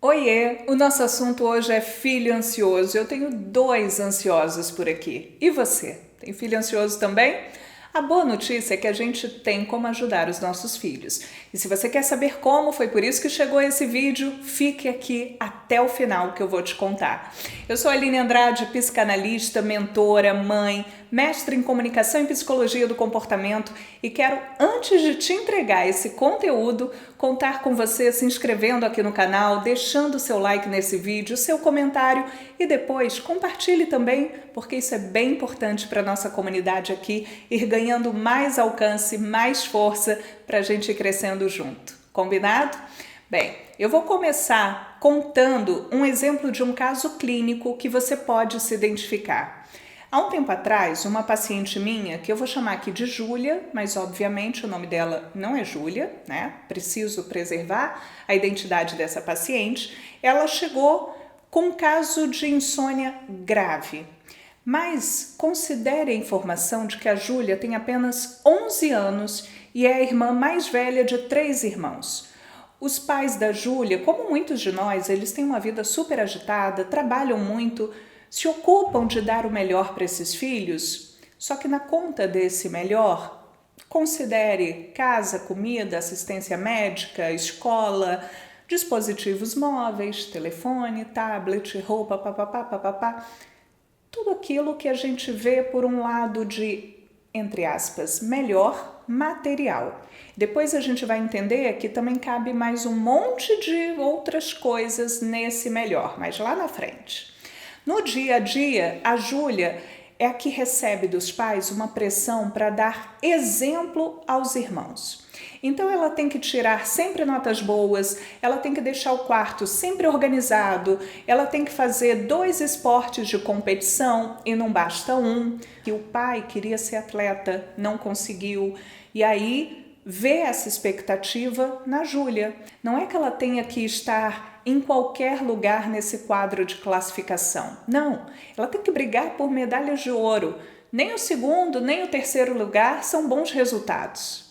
Oiê, o nosso assunto hoje é filho ansioso. Eu tenho 2 ansiosos por aqui. E você? Tem filho ansioso também? A boa notícia é que a gente tem como ajudar os nossos filhos. E se você quer saber como, foi por isso que chegou esse vídeo, fique aqui até o final que eu vou te contar. Eu sou a Aline Andrade, psicanalista, mentora, mãe, mestre em comunicação e psicologia do comportamento e quero, antes de te entregar esse conteúdo, contar com você se inscrevendo aqui no canal, deixando o seu like nesse vídeo, seu comentário e depois compartilhe também, porque isso é bem importante para a nossa comunidade aqui ir ganhando mais alcance, mais força para a gente ir crescendo junto. Combinado? Bem, eu vou começar contando um exemplo de um caso clínico que você pode se identificar. Há um tempo atrás, uma paciente minha, que eu vou chamar aqui de Júlia, mas obviamente o nome dela não é Júlia, né? Preciso preservar a identidade dessa paciente. Ela chegou com um caso de insônia grave. Mas considere a informação de que a Júlia tem apenas 11 anos e é a irmã mais velha de 3 irmãos. Os pais da Júlia, como muitos de nós, eles têm uma vida super agitada, trabalham muito, se ocupam de dar o melhor para esses filhos, só que na conta desse melhor, considere casa, comida, assistência médica, escola, dispositivos móveis, telefone, tablet, roupa, papapá, papapá, tudo aquilo que a gente vê por um lado de, entre aspas, melhor material. Depois a gente vai entender que também cabe mais um monte de outras coisas nesse melhor, mas lá na frente. No dia a dia, a Júlia é a que recebe dos pais uma pressão para dar exemplo aos irmãos. Então ela tem que tirar sempre notas boas, ela tem que deixar o quarto sempre organizado, ela tem que fazer 2 esportes de competição e não basta um. E o pai queria ser atleta, não conseguiu. E aí vê essa expectativa na Júlia. Não é que ela tenha que estar em qualquer lugar nesse quadro de classificação. Não, ela tem que brigar por medalhas de ouro. Nem o segundo, nem o terceiro lugar são bons resultados.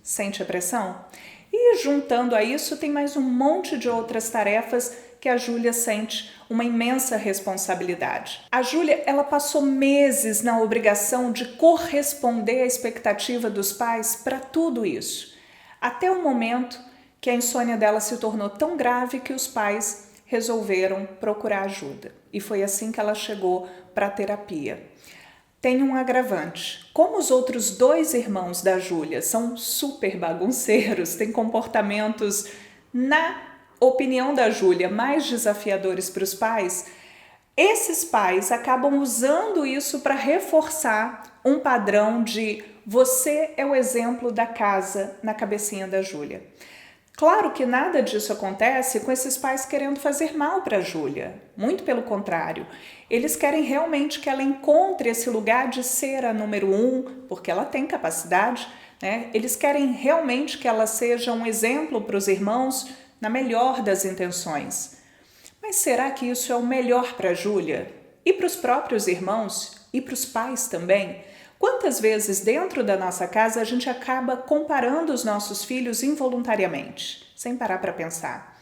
Sente a pressão? E juntando a isso tem mais um monte de outras tarefas que a Júlia sente uma imensa responsabilidade. A Júlia, ela passou meses na obrigação de corresponder à expectativa dos pais para tudo isso, até o momento que a insônia dela se tornou tão grave que os pais resolveram procurar ajuda. E foi assim que ela chegou para a terapia. Tem um agravante. Como os outros 2 irmãos da Júlia são super bagunceiros, têm comportamentos, na opinião da Júlia, mais desafiadores para os pais, esses pais acabam usando isso para reforçar um padrão de você é o exemplo da casa na cabecinha da Júlia. Claro que nada disso acontece com esses pais querendo fazer mal para a Júlia. Muito pelo contrário. Eles querem realmente que ela encontre esse lugar de ser a número 1, porque ela tem capacidade, né? Eles querem realmente que ela seja um exemplo para os irmãos na melhor das intenções. Mas será que isso é o melhor para a Júlia? E para os próprios irmãos? E para os pais também? Quantas vezes dentro da nossa casa a gente acaba comparando os nossos filhos involuntariamente, sem parar para pensar?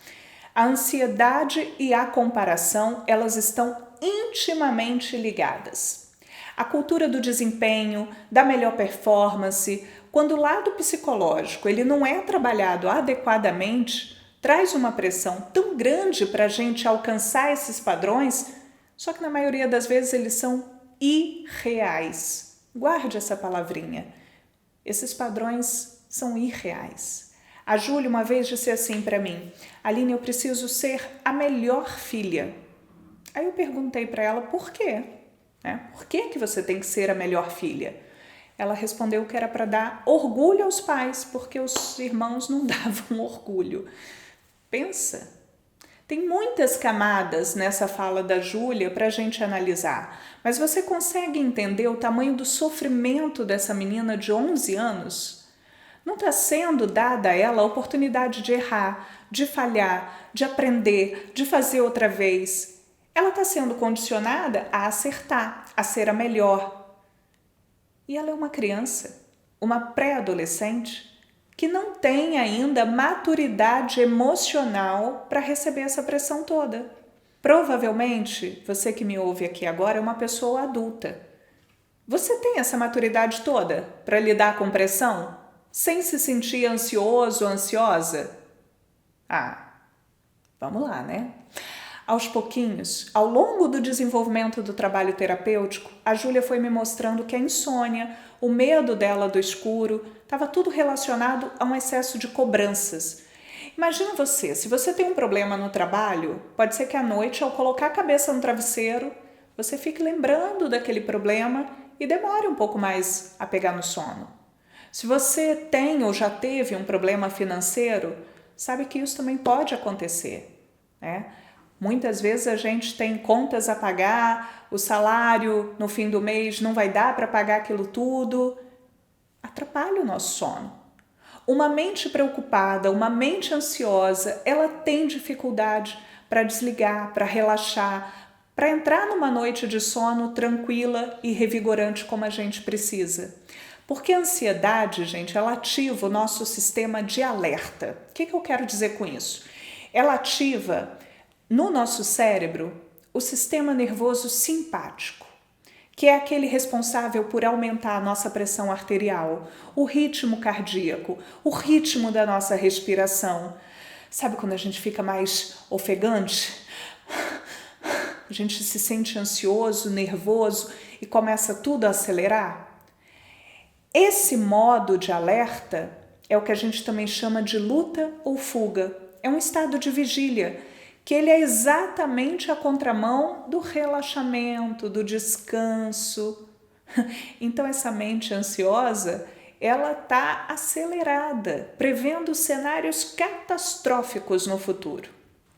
A ansiedade e a comparação, elas estão intimamente ligadas. A cultura do desempenho, da melhor performance, quando o lado psicológico ele não é trabalhado adequadamente, traz uma pressão tão grande para a gente alcançar esses padrões, só que na maioria das vezes eles são irreais. Guarde essa palavrinha. Esses padrões são irreais. A Júlia uma vez disse assim para mim: Aline, eu preciso ser a melhor filha. Aí eu perguntei para ela por quê? Por que você tem que ser a melhor filha? Ela respondeu que era para dar orgulho aos pais, porque os irmãos não davam orgulho. Pensa! Tem muitas camadas nessa fala da Júlia para a gente analisar, mas você consegue entender o tamanho do sofrimento dessa menina de 11 anos? Não está sendo dada a ela a oportunidade de errar, de falhar, de aprender, de fazer outra vez. Ela está sendo condicionada a acertar, a ser a melhor. E ela é uma criança, uma pré-adolescente. que não tem ainda maturidade emocional para receber essa pressão toda. Provavelmente, você que me ouve aqui agora é uma pessoa adulta. Você tem essa maturidade toda para lidar com pressão sem se sentir ansioso ou ansiosa? Vamos lá, né? Aos pouquinhos, ao longo do desenvolvimento do trabalho terapêutico, a Júlia foi me mostrando que a insônia, o medo dela do escuro, estava tudo relacionado a um excesso de cobranças. Imagina você, se você tem um problema no trabalho, pode ser que à noite, ao colocar a cabeça no travesseiro, você fique lembrando daquele problema e demore um pouco mais a pegar no sono. Se você tem ou já teve um problema financeiro, sabe que isso também pode acontecer, né? Muitas vezes a gente tem contas a pagar, o salário no fim do mês não vai dar para pagar aquilo tudo. Atrapalha o nosso sono. Uma mente preocupada, uma mente ansiosa, ela tem dificuldade para desligar, para relaxar, para entrar numa noite de sono tranquila e revigorante como a gente precisa. Porque a ansiedade, gente, ela ativa o nosso sistema de alerta. O que eu quero dizer com isso? Ela ativa no nosso cérebro o sistema nervoso simpático, que é aquele responsável por aumentar a nossa pressão arterial, o ritmo cardíaco, o ritmo da nossa respiração. Sabe quando a gente fica mais ofegante? A gente se sente ansioso, nervoso e começa tudo a acelerar? Esse modo de alerta é o que a gente também chama de luta ou fuga. É um estado de vigília, que ele é exatamente a contramão do relaxamento, do descanso. Então essa mente ansiosa, ela está acelerada, prevendo cenários catastróficos no futuro.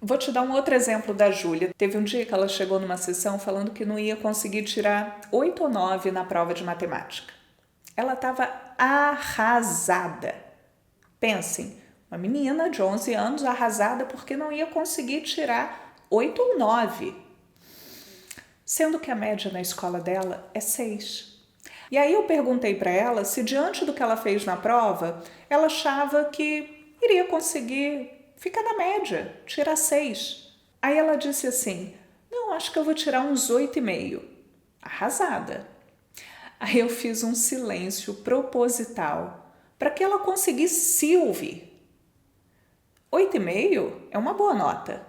Vou te dar um outro exemplo da Júlia. Teve um dia que ela chegou numa sessão falando que não ia conseguir tirar 8 ou 9 na prova de matemática. Ela estava arrasada. Pensem, uma menina de 11 anos arrasada porque não ia conseguir tirar 8 ou 9. Sendo que a média na escola dela é 6. E aí eu perguntei para ela se diante do que ela fez na prova, ela achava que iria conseguir ficar na média, tirar 6. Aí ela disse assim, não, acho que eu vou tirar uns 8,5. Arrasada. Aí eu fiz um silêncio proposital para que ela conseguisse se ouvir. 8,5 é uma boa nota.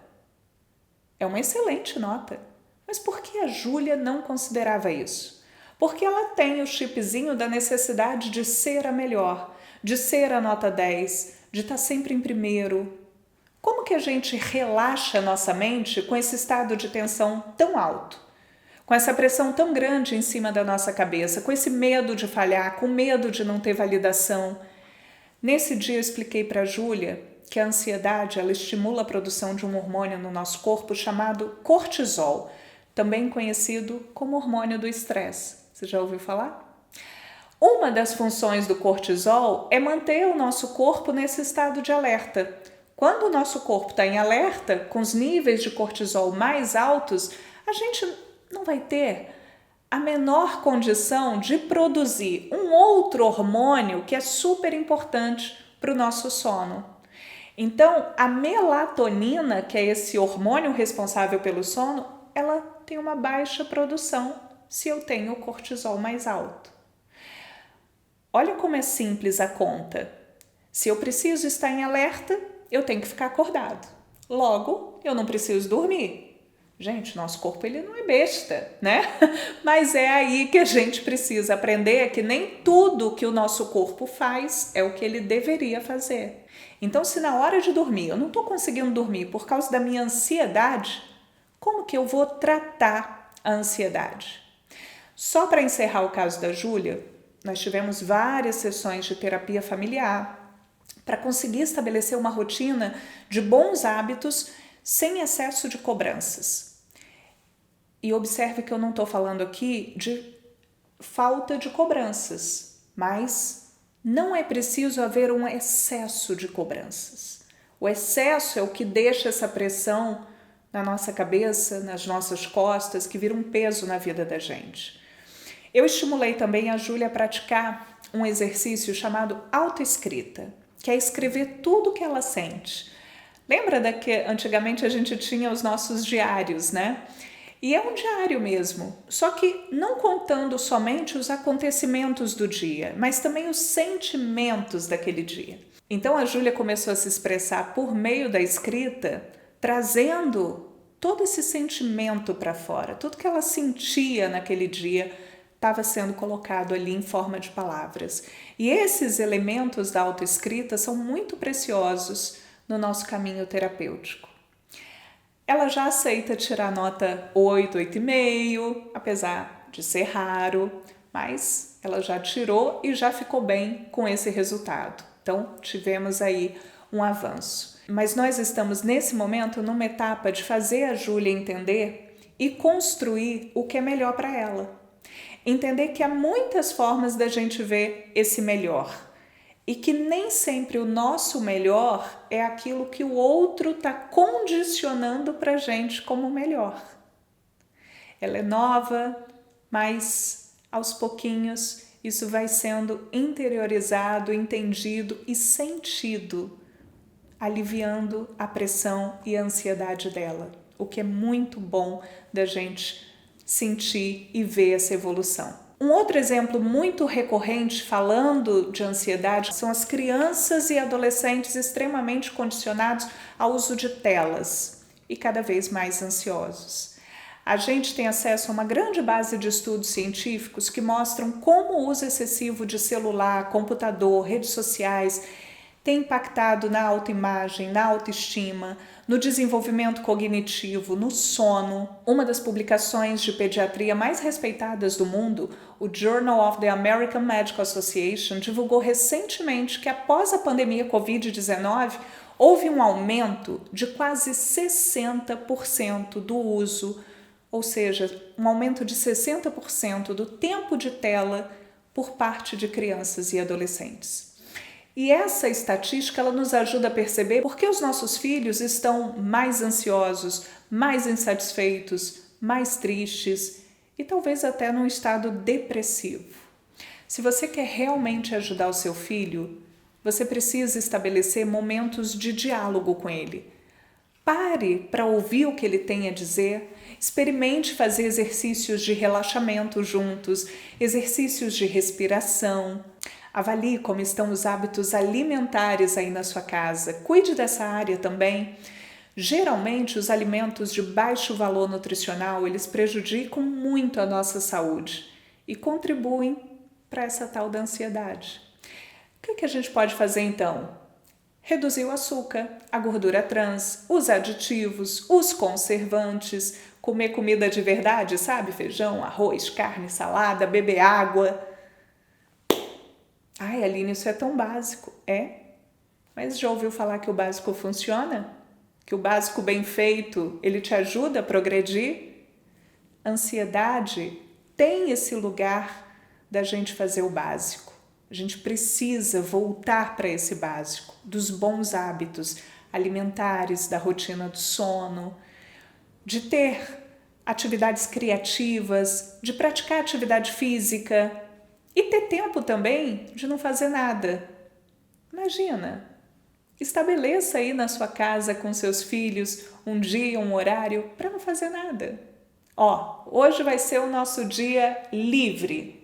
É uma excelente nota. Mas por que a Júlia não considerava isso? Porque ela tem o chipzinho da necessidade de ser a melhor, de ser a nota 10, de estar sempre em primeiro. Como que a gente relaxa a nossa mente com esse estado de tensão tão alto? Com essa pressão tão grande em cima da nossa cabeça, com esse medo de falhar, com medo de não ter validação. Nesse dia eu expliquei para a Júlia que a ansiedade ela estimula a produção de um hormônio no nosso corpo chamado cortisol, também conhecido como hormônio do estresse. Você já ouviu falar? Uma das funções do cortisol é manter o nosso corpo nesse estado de alerta. Quando o nosso corpo está em alerta, com os níveis de cortisol mais altos, a gente não vai ter a menor condição de produzir um outro hormônio que é super importante para o nosso sono. Então, a melatonina, que é esse hormônio responsável pelo sono, ela tem uma baixa produção se eu tenho o cortisol mais alto. Olha como é simples a conta. Se eu preciso estar em alerta, eu tenho que ficar acordado. Logo, eu não preciso dormir. Gente, nosso corpo ele não é besta, né? Mas é aí que a gente precisa aprender que nem tudo que o nosso corpo faz é o que ele deveria fazer. Então, se na hora de dormir eu não estou conseguindo dormir por causa da minha ansiedade, como que eu vou tratar a ansiedade? Só para encerrar o caso da Júlia, nós tivemos várias sessões de terapia familiar para conseguir estabelecer uma rotina de bons hábitos sem excesso de cobranças. E observe que eu não estou falando aqui de falta de cobranças, mas não é preciso haver um excesso de cobranças. O excesso é o que deixa essa pressão na nossa cabeça, nas nossas costas, que vira um peso na vida da gente. Eu estimulei também a Júlia a praticar um exercício chamado autoescrita. que é escrever tudo o que ela sente. Lembra que antigamente a gente tinha os nossos diários, né? E é um diário mesmo, só que não contando somente os acontecimentos do dia, mas também os sentimentos daquele dia. Então a Júlia começou a se expressar por meio da escrita, trazendo todo esse sentimento para fora, tudo que ela sentia naquele dia estava sendo colocado ali em forma de palavras. E esses elementos da autoescrita são muito preciosos no nosso caminho terapêutico. Ela já aceita tirar nota 8, 8,5, apesar de ser raro, mas ela já tirou e já ficou bem com esse resultado. Então, tivemos aí um avanço. Mas nós estamos nesse momento numa etapa de fazer a Júlia entender e construir o que é melhor para ela. Entender que há muitas formas da gente ver esse melhor. E que nem sempre o nosso melhor é aquilo que o outro está condicionando para a gente como melhor. Ela é nova, mas aos pouquinhos isso vai sendo interiorizado, entendido e sentido, aliviando a pressão e a ansiedade dela, o que é muito bom da gente sentir e ver essa evolução. Um outro exemplo muito recorrente falando de ansiedade são as crianças e adolescentes extremamente condicionados ao uso de telas e cada vez mais ansiosos. A gente tem acesso a uma grande base de estudos científicos que mostram como o uso excessivo de celular, computador, redes sociais tem impactado na autoimagem, na autoestima, no desenvolvimento cognitivo, no sono. Uma das publicações de pediatria mais respeitadas do mundo, o Journal of the American Medical Association, divulgou recentemente que após a pandemia Covid-19, houve um aumento de quase 60% do uso, ou seja, um aumento de 60% do tempo de tela por parte de crianças e adolescentes. E essa estatística ela nos ajuda a perceber por que os nossos filhos estão mais ansiosos, mais insatisfeitos, mais tristes e talvez até num estado depressivo. Se você quer realmente ajudar o seu filho, você precisa estabelecer momentos de diálogo com ele. Pare para ouvir o que ele tem a dizer, experimente fazer exercícios de relaxamento juntos, exercícios de respiração. Avalie como estão os hábitos alimentares aí na sua casa. Cuide dessa área também. Geralmente, os alimentos de baixo valor nutricional, eles prejudicam muito a nossa saúde e contribuem para essa tal da ansiedade. O que a gente pode fazer então? Reduzir o açúcar, a gordura trans, os aditivos, os conservantes, comer comida de verdade, sabe? Feijão, arroz, carne, salada, beber água. Ai, Aline, isso é tão básico. É? Mas já ouviu falar que o básico funciona? Que o básico bem feito, ele te ajuda a progredir? Ansiedade tem esse lugar da gente fazer o básico. A gente precisa voltar para esse básico, dos bons hábitos alimentares, da rotina do sono, de ter atividades criativas, de praticar atividade física e ter tempo também de não fazer nada. Imagina, estabeleça aí na sua casa com seus filhos um dia, um horário para não fazer nada. Hoje vai ser o nosso dia livre.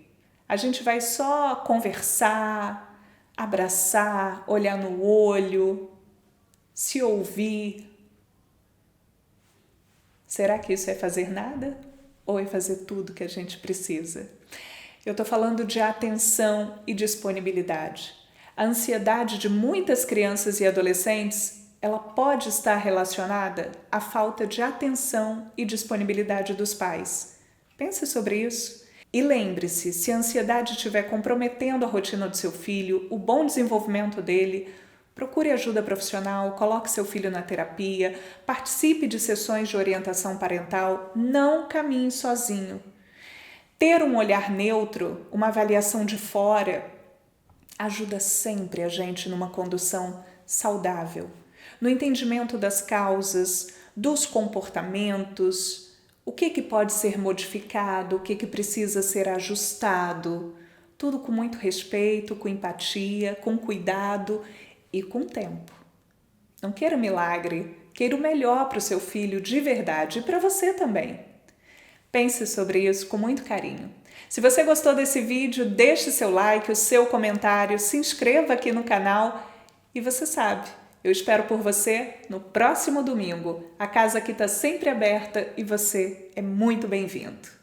A gente vai só conversar, abraçar, olhar no olho, se ouvir. Será que isso é fazer nada? Ou é fazer tudo que a gente precisa? Eu estou falando de atenção e disponibilidade. A ansiedade de muitas crianças e adolescentes, ela pode estar relacionada à falta de atenção e disponibilidade dos pais. Pense sobre isso. E lembre-se, se a ansiedade estiver comprometendo a rotina do seu filho, o bom desenvolvimento dele, procure ajuda profissional, coloque seu filho na terapia, participe de sessões de orientação parental, não caminhe sozinho. Ter um olhar neutro, uma avaliação de fora, ajuda sempre a gente numa condução saudável, no entendimento das causas, dos comportamentos, o que pode ser modificado, o que precisa ser ajustado, tudo com muito respeito, com empatia, com cuidado e com tempo. Não queira milagre, queira o melhor para o seu filho de verdade e para você também. Pense sobre isso com muito carinho. Se você gostou desse vídeo, deixe seu like, o seu comentário, se inscreva aqui no canal e você sabe, eu espero por você no próximo domingo. A casa aqui está sempre aberta e você é muito bem-vindo.